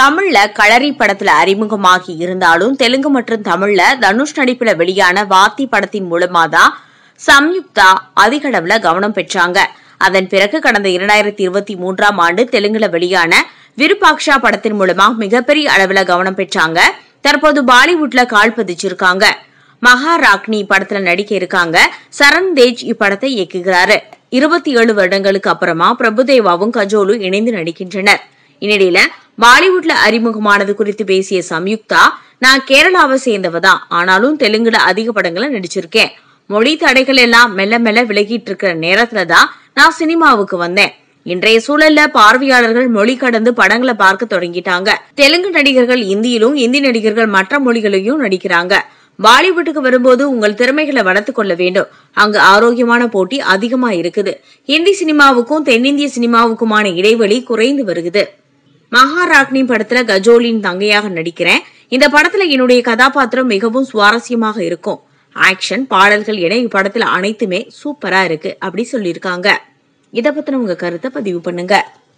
தமிழ்ல களரி படத்துல அறிமுகமாகி இருந்தாலும் தெலுங்கு மற்றும் தமிழ்ல தனுஷ் நடிப்புல வெளியான வாத்தி படத்தின் மூலமா தான் சம்யுக்தா அதிக அளவுல கவனம் பெற்றாங்க. அதன் பிறகு கடந்த 2023ஆம் ஆண்டு தெலுங்குல வெளியான விருபாக்ஷா படத்தின் மூலமா மிகப்பெரிய அளவுல கவனம் பெற்றாங்க. தற்போது பாலிவுட்ல கால் பதிச்சிருக்காங்க. மகாராக்னி படத்துல நடிக்க இருக்காங்க. சரண் தேஜ் இப்படத்தை இயக்குகிறாரு. 27 வருடங்களுக்கு அப்புறமா பிரபுதேவாவும் கஜோலும் இணைந்து நடிக்கின்றனர். இந்நிலையில பாலிவுட்ல அறிமுகமானது குறித்து பேசிய சம்யுக்தா, நான் கேரளாவை சேர்ந்தவதான், ஆனாலும் தெலுங்குல அதிக படங்களை நடிச்சிருக்கேன். மொழி தடைகள் எல்லாம் மெல்ல மெல்ல விலகிட்டு இருக்கிற நேரத்துலதான் நான் சினிமாவுக்கு வந்தேன். இன்றைய சூழல்ல பார்வையாளர்கள் மொழி கடந்து படங்களை பார்க்க தொடங்கிட்டாங்க. தெலுங்கு நடிகர்கள் இந்தியிலும், இந்தி நடிகர்கள் மற்ற மொழிகளையும் நடிக்கிறாங்க. பாலிவுட்டுக்கு வரும்போது உங்கள் திறமைகளை வளர்த்து கொள்ள வேண்டும். அங்கு ஆரோக்கியமான போட்டி அதிகமா இருக்குது. இந்தி சினிமாவுக்கும் தென்னிந்திய சினிமாவுக்குமான இடைவெளி குறைந்து வருகிறது. மகாராக்னி படத்துல கஜோலின் தங்கையாக நடிக்கிறேன். இந்த படத்துல என்னுடைய கதாபாத்திரம் மிகவும் சுவாரஸ்யமாக இருக்கும். ஆக்ஷன், பாடல்கள் என இப்படத்துல அனைத்துமே சூப்பரா இருக்கு அப்படி சொல்லியிருக்காங்க. இத பத்தின உங்க கருத்தை பதிவு பண்ணுங்க.